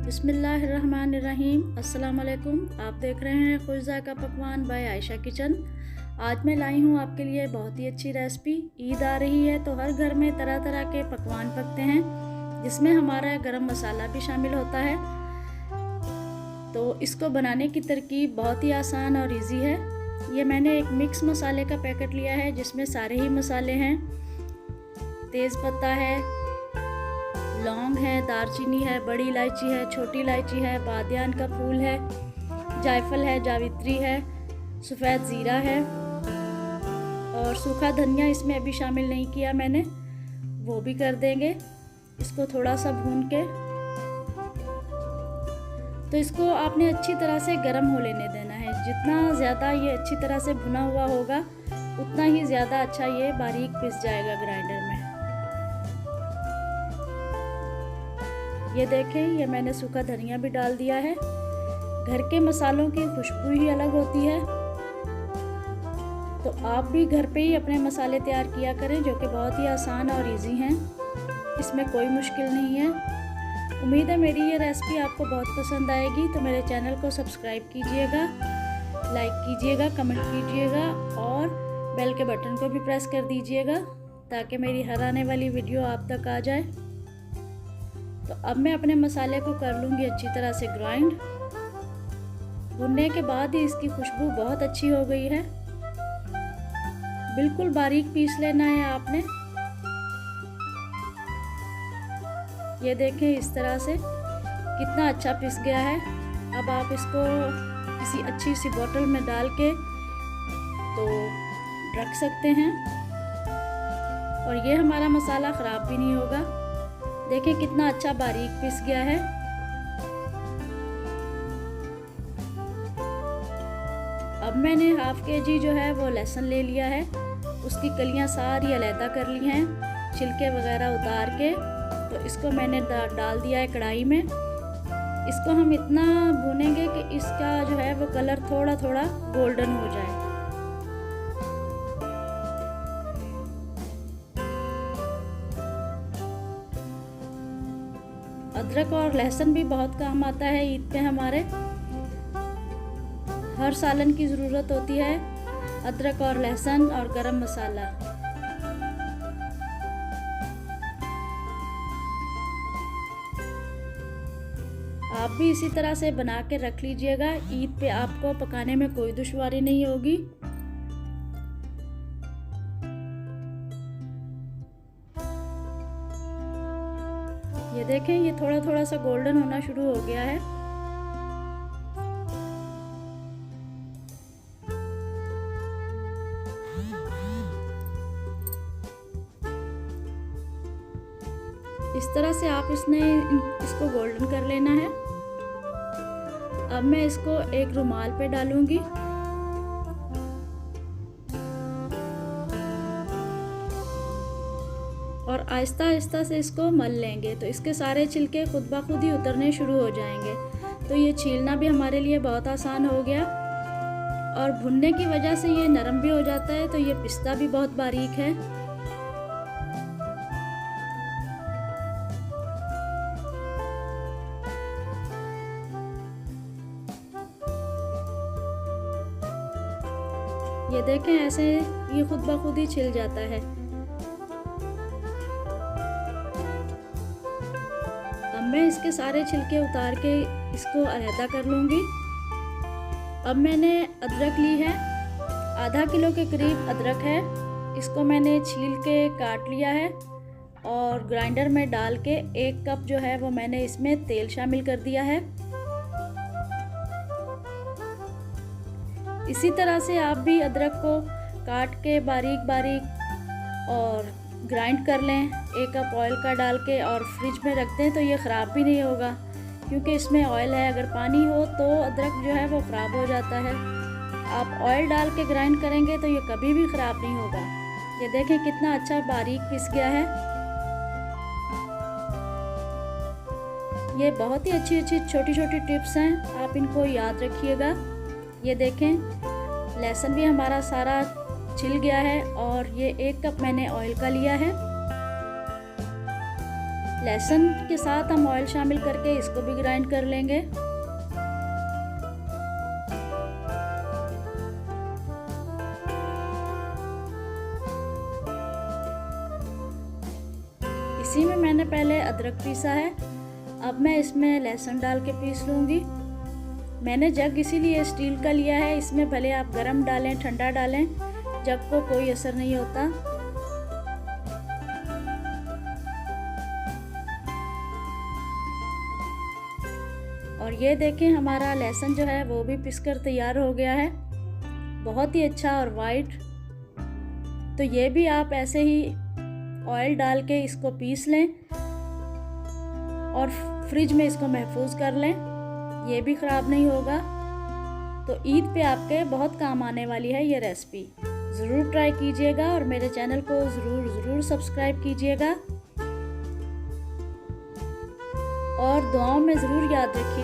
बिस्मिल्लाहिर्रहमानिर्रहीम। अस्सलाम वालेकुम। आप देख रहे हैं खुश ज़ायका पकवान बाय आयशा किचन। आज मैं लाई हूँ आपके लिए बहुत ही अच्छी रेसिपी। ईद आ रही है तो हर घर में तरह तरह के पकवान पकते हैं, जिसमें हमारा गरम मसाला भी शामिल होता है। तो इसको बनाने की तरकीब बहुत ही आसान और इजी है। ये मैंने एक मिक्स मसाले का पैकेट लिया है, जिसमें सारे ही मसाले हैं। तेज़पत्ता है, लौंग है, दालचीनी है, बड़ी इलायची है, छोटी इलायची है, बादियान का फूल है, जायफल है, जावित्री है, सफ़ेद ज़ीरा है और सूखा धनिया इसमें अभी शामिल नहीं किया मैंने, वो भी कर देंगे। इसको थोड़ा सा भून के तो इसको आपने अच्छी तरह से गर्म हो लेने देना है। जितना ज़्यादा ये अच्छी तरह से भुना हुआ होगा उतना ही ज़्यादा अच्छा ये बारीक पिस जाएगा ग्राइंडर में। ये देखें, ये मैंने सूखा धनिया भी डाल दिया है। घर के मसालों की खुशबू ही अलग होती है। तो आप भी घर पे ही अपने मसाले तैयार किया करें, जो कि बहुत ही आसान और इजी हैं। इसमें कोई मुश्किल नहीं है। उम्मीद है मेरी ये रेसिपी आपको बहुत पसंद आएगी। तो मेरे चैनल को सब्सक्राइब कीजिएगा, लाइक कीजिएगा, कमेंट कीजिएगा और बेल के बटन को भी प्रेस कर दीजिएगा, ताकि मेरी हर आने वाली वीडियो आप तक आ जाए। तो अब मैं अपने मसाले को कर लूँगी अच्छी तरह से ग्राइंड। भुनने के बाद ही इसकी खुशबू बहुत अच्छी हो गई है। बिल्कुल बारीक पीस लेना है आपने। ये देखें इस तरह से कितना अच्छा पिस गया है। अब आप इसको किसी अच्छी सी बोतल में डाल के तो रख सकते हैं और ये हमारा मसाला ख़राब भी नहीं होगा। देखें कितना अच्छा बारीक पिस गया है। अब मैंने हाफ केजी जो है वो लहसुन ले लिया है। उसकी कलियां सारी अलहदा कर ली हैं, छिलके वगैरह उतार के। तो इसको मैंने डाल दिया है कढ़ाई में। इसको हम इतना भूनेंगे कि इसका जो है वो कलर थोड़ा थोड़ा गोल्डन हो जाए। अदरक और लहसुन भी बहुत काम आता है ईद पे हमारे। हर सालन की ज़रूरत होती है अदरक और लहसुन और गरम मसाला। आप भी इसी तरह से बना के रख लीजिएगा। ईद पे आपको पकाने में कोई दुश्वारी नहीं होगी। ये देखें, ये थोड़ा थोड़ा सा गोल्डन होना शुरू हो गया है। इस तरह से आप इसको गोल्डन कर लेना है। अब मैं इसको एक रुमाल पे डालूंगी और आहिस्ता आहिस्ता से इसको मल लेंगे। तो इसके सारे छिलके खुद ब खुद ही उतरने शुरू हो जाएंगे। तो ये छीलना भी हमारे लिए बहुत आसान हो गया और भुनने की वजह से ये नरम भी हो जाता है। तो ये पिस्ता भी बहुत बारीक है। ये देखें, ऐसे ये खुद ब खुद ही छिल जाता है। अब मैं इसके सारे छिलके उतार के इसको अलहदा कर लूँगी। अब मैंने अदरक ली है, आधा किलो के करीब अदरक है। इसको मैंने छील के काट लिया है और ग्राइंडर में डाल के 1 कप जो है वो मैंने इसमें तेल शामिल कर दिया है। इसी तरह से आप भी अदरक को काट के बारीक बारीक और ग्राइंड कर लें। 1 कप ऑयल का डाल के और फ्रिज में रख दें तो ये ख़राब भी नहीं होगा, क्योंकि इसमें ऑयल है। अगर पानी हो तो अदरक जो है वो ख़राब हो जाता है। आप ऑयल डाल के ग्राइंड करेंगे तो ये कभी भी ख़राब नहीं होगा। ये देखें कितना अच्छा बारीक पिस गया है। ये बहुत ही अच्छी अच्छी छोटी छोटी टिप्स हैं, आप इनको याद रखिएगा। ये देखें, लहसुन भी हमारा सारा छिल गया है और ये 1 कप मैंने ऑयल का लिया है। लहसुन के साथ हम ऑयल शामिल करके इसको भी ग्राइंड कर लेंगे। इसी में मैंने पहले अदरक पीसा है, अब मैं इसमें लहसुन डाल के पीस लूँगी। मैंने जग इसीलिए स्टील का लिया है, इसमें भले आप गरम डालें ठंडा डालें, जग को कोई असर नहीं होता। और ये देखें हमारा लहसुन जो है वो भी पिसकर तैयार हो गया है, बहुत ही अच्छा और वाइट। तो ये भी आप ऐसे ही ऑयल डाल के इसको पीस लें और फ्रिज में इसको महफूज कर लें, ये भी ख़राब नहीं होगा। तो ईद पे आपके बहुत काम आने वाली है ये रेसिपी। ज़रूर ट्राई कीजिएगा और मेरे चैनल को ज़रूर सब्सक्राइब कीजिएगा और दुआओं में ज़रूर याद रखिए।